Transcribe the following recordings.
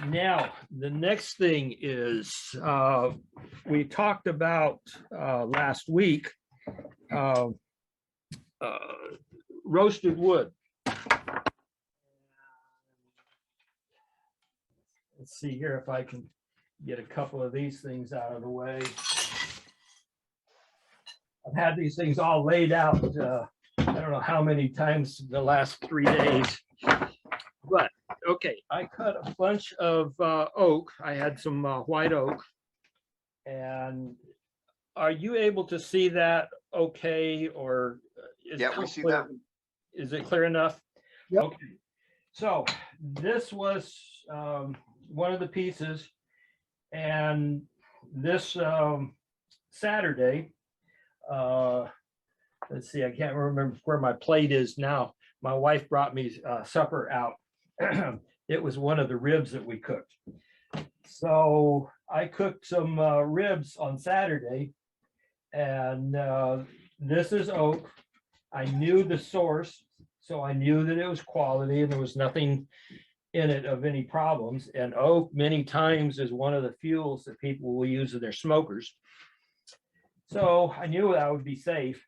Now, the next thing is we talked about last week uh, roasted wood. Let's see here if I can get a couple of these things out of the way. I've had these things all laid out. I don't know how many times in the last 3 days, but okay. I cut a bunch of oak. I had some white oak. And are you able to see that okay, or is Yeah, we see that. Is it clear enough? Yep. Okay. So this was one of the pieces, and this Saturday, let's see, I can't remember where my plate is now. My wife brought me supper out. It was one of the ribs that we cooked. So I cooked some ribs on Saturday, and this is oak. I knew the source, so I knew that it was quality and there was nothing in it of any problems. And oak many times is one of the fuels that people will use in their smokers. So I knew that would be safe.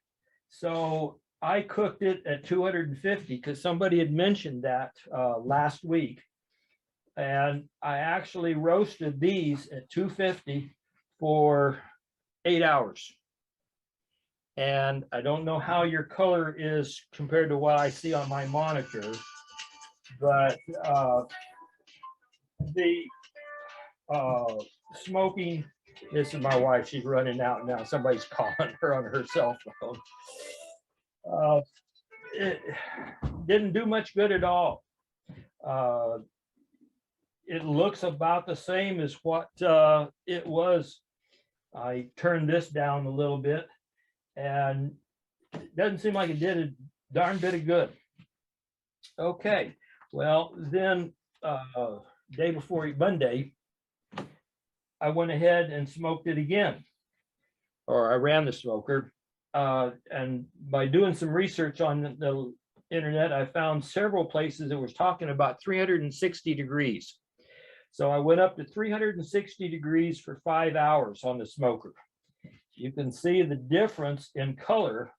So I cooked it at 250 because somebody had mentioned that last week. And I actually roasted these at 250 for 8 hours. And I don't know how your color is compared to what I see on my monitor, but the smoking, this is my wife, she's running out now. Somebody's calling her on her cell phone. It didn't do much good at all. It looks about the same as what it was. I turned this down a little bit, and it doesn't seem like it did a darn bit of good. Okay, well then day before Monday, I went ahead and smoked it again, or I ran the smoker, and by doing some research on the internet, I found several places that was talking about 360 degrees. So I went up to 360 degrees for 5 hours on the smoker. You can see the difference in color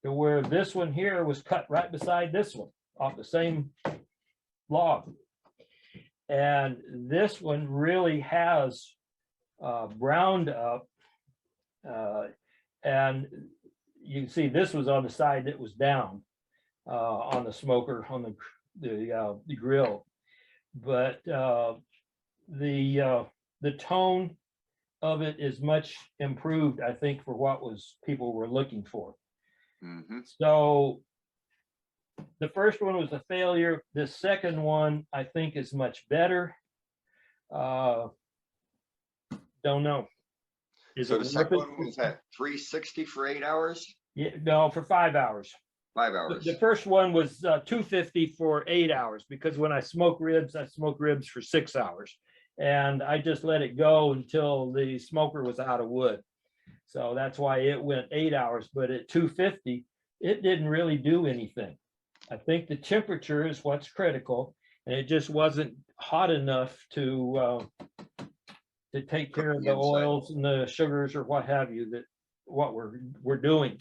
to where this one here was cut right beside this one off the same log. And this one really has browned up. And you can see this was on the side that was down on the smoker, on the grill. But the tone of it is much improved, I think, for what people were looking for. Mm-hmm. So the first one was a failure. The second one, I think, is much better. Don't know. So the second one was at 360 for 8 hours? Yeah, no, for 5 hours. 5 hours. The first one was 250 for 8 hours, because when I smoke ribs, I smoke ribs for 6 hours. And I just let it go until the smoker was out of wood. So that's why it went 8 hours, but at 250, it didn't really do anything. I think the temperature is what's critical, and it just wasn't hot enough to take care of the oils and the sugars or what have you, that what we're doing.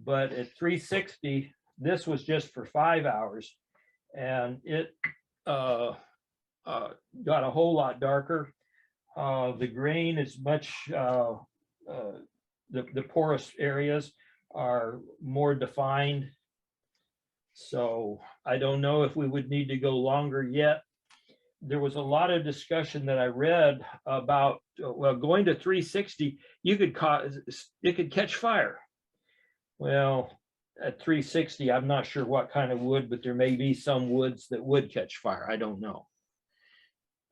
But at 360, this was just for 5 hours, and it got a whole lot darker. The grain is much, the porous areas are more defined. So I don't know if we would need to go longer yet. There was a lot of discussion that I read about, well, going to 360, it could catch fire. Well, at 360, I'm not sure what kind of wood, but there may be some woods that would catch fire. I don't know.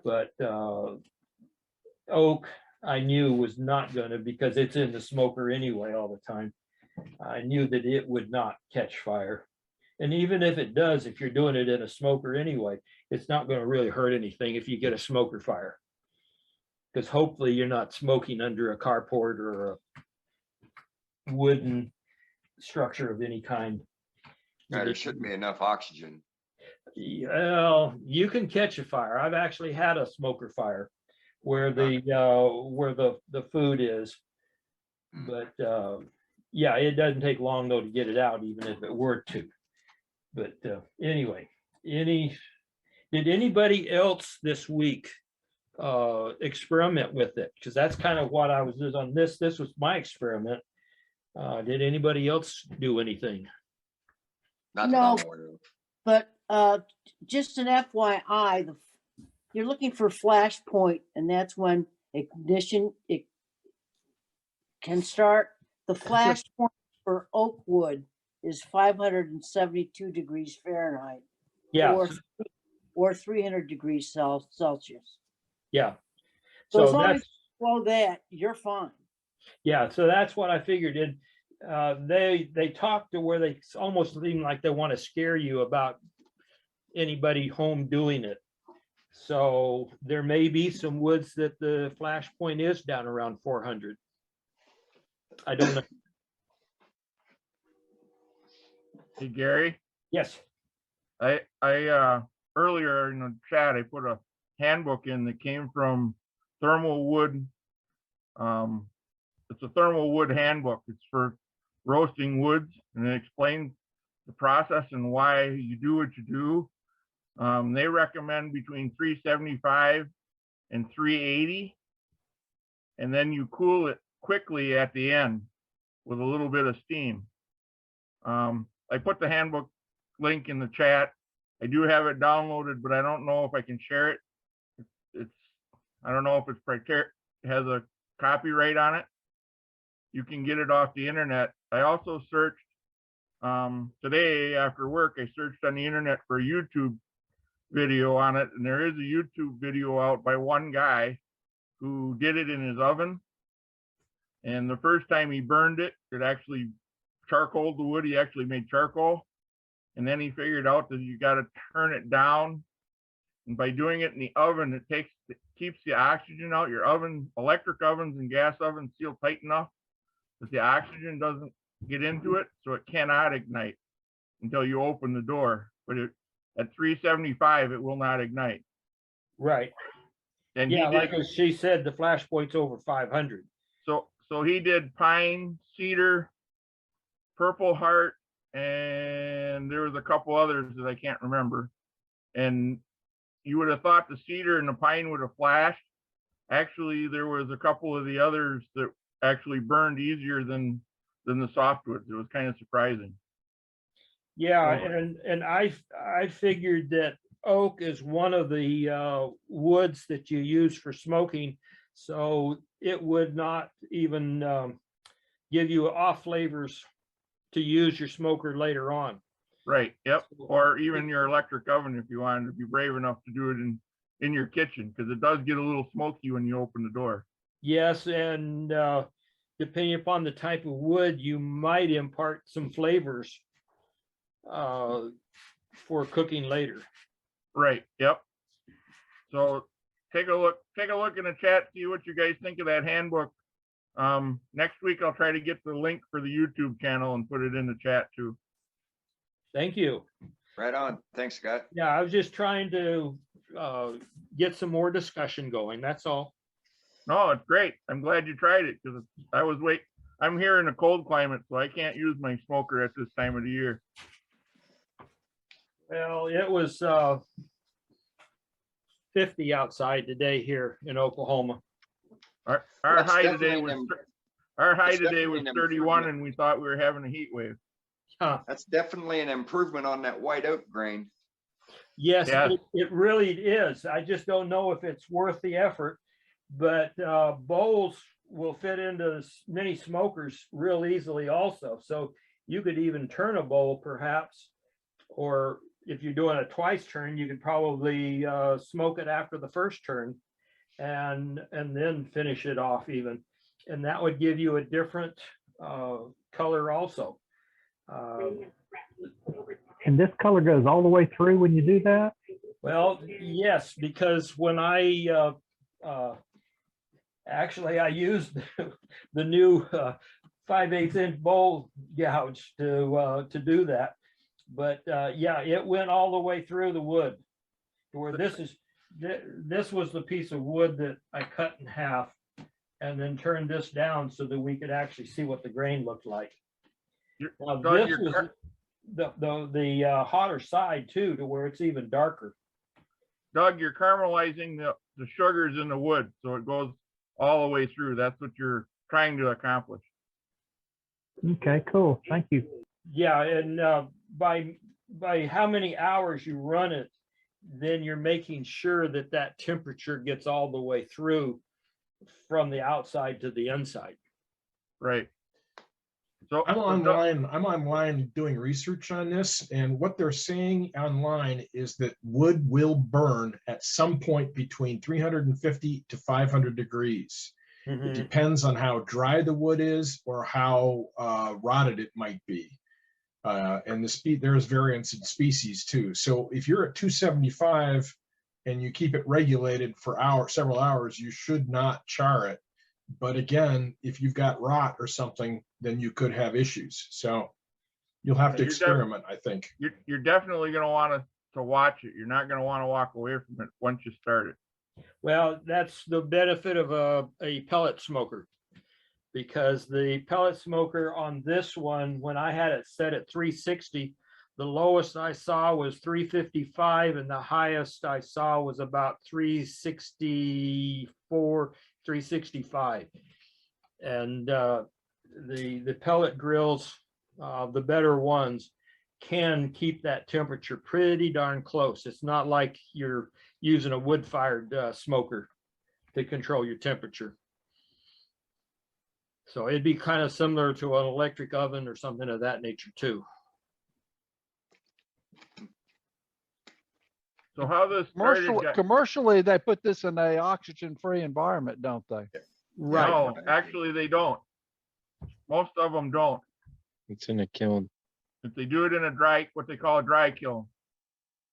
But oak, I knew was not going to, because it's in the smoker anyway all the time. I knew that it would not catch fire. And even if it does, if you're doing it in a smoker anyway, it's not going to really hurt anything if you get a smoker fire. Because hopefully you're not smoking under a carport or a wooden structure of any kind. Yeah, there shouldn't be enough oxygen. Well, you can catch a fire. I've actually had a smoker fire where the food is. But yeah, it doesn't take long though to get it out, even if it were to. But anyway, did anybody else this week experiment with it? Because that's kind of what I was doing on this. This was my experiment. Did anybody else do anything? Not that No. I'm aware of. But just an FYI, you're looking for flash point, and that's when ignition it can start. The flash point for oak wood is 572 degrees Fahrenheit, Yeah, or 300 degrees Celsius. yeah. So as So long as that's, you follow that, you're fine. yeah, so that's what I figured. They talk to where they almost seem like they want to scare you about anybody home doing it. So there may be some woods that the flash point is down around 400. I don't know. Hey, Gary, Yes, I earlier in the chat, I put a handbook in that came from Thermal Wood. It's a Thermal Wood handbook. It's for roasting woods, and it explains the process and why you do what you do. They recommend between 375 and 380, and then you cool it quickly at the end with a little bit of steam. I put the handbook link in the chat. I do have it downloaded, but I don't know if I can share it. I don't know if it has a copyright on it. You can get it off the internet. I also searched today after work. I searched on the internet for a YouTube video on it, and there is a YouTube video out by one guy who did it in his oven. And the first time he burned it, it actually charcoaled the wood. He actually made charcoal. And then he figured out that you got to turn it down. And by doing it in the oven, it keeps the oxygen out. Your oven, electric ovens and gas ovens seal tight enough that the oxygen doesn't get into it, so it cannot ignite until you open the door. But at 375, it will not ignite. right. And Yeah, he did, like as she said, the flash point's over 500. so he did pine, cedar, Purple Heart, and there was a couple others that I can't remember. And you would have thought the cedar and the pine would have flashed. Actually, there was a couple of the others that actually burned easier than the softwoods. It was kind of surprising. Yeah, Oh. and I figured that oak is one of the woods that you use for smoking, so it would not even give you off flavors to use your smoker later on. Right. Yep. Or even your electric oven if you wanted to be brave enough to do it in your kitchen, because it does get a little smoky when you open the door. Yes, and depending upon the type of wood, you might impart some flavors for cooking later. Right. Yep. So take a look in the chat, see what you guys think of that handbook. Next week I'll try to get the link for the YouTube channel and put it in the chat too. Thank you. Right on. Thanks, Scott. Yeah, I was just trying to get some more discussion going. That's all. No, it's great. I'm glad you tried it, because I'm here in a cold climate, so I can't use my smoker at this time of the year. Well, it was 50 outside today here in Oklahoma. Our That's high definitely today an was im- our high that's today definitely was an 31, improvement. and we thought we were having a heat wave. Huh. That's definitely an improvement on that white oak grain. Yes, Yeah. it really is. I just don't know if it's worth the effort, but bowls will fit into many smokers real easily also. So you could even turn a bowl perhaps, or if you're doing a twice turn, you could probably smoke it after the first turn and then finish it off even. And that would give you a different color also. And this color goes all the way through when you do that? Well, yes, because when I actually I used the new 5/8 inch bowl gouge to do that, But yeah, it went all the way through the wood. To where this was the piece of wood that I cut in half and then turned this down so that we could actually see what the grain looked like. Now, Doug, this your was car- the hotter side too, to where it's even darker. Doug, you're caramelizing the sugars in the wood, so it goes all the way through. That's what you're trying to accomplish. Okay, cool. Thank you. Yeah, and by how many hours you run it, then you're making sure that that temperature gets all the way through from the outside to the inside. Right. So I'm so Doug- online doing research on this, and what they're saying online is that wood will burn at some point between 350 to 500 degrees. It depends on how dry the wood is or how rotted it might be. And there is variance in species too. So if you're at 275 and you keep it regulated for several hours, you should not char it. But again, if you've got rot or something, then you could have issues. So you'll have to You're experiment, I think. you're definitely going to want to watch it. You're not going to want to walk away from it once you start it. Well, that's the benefit of a pellet smoker. Because the pellet smoker on this one, when I had it set at 360, the lowest I saw was 355 and the highest I saw was about 364, 365. And the pellet grills, the better ones, can keep that temperature pretty darn close. It's not like you're using a wood-fired smoker to control your temperature. So it'd be kind of similar to an electric oven or something of that nature too. So how this started, Commercially, they put this in a oxygen-free environment, don't they? no, actually they don't. Most of them don't. It's in a kiln. If they do it in what they call a dry kiln.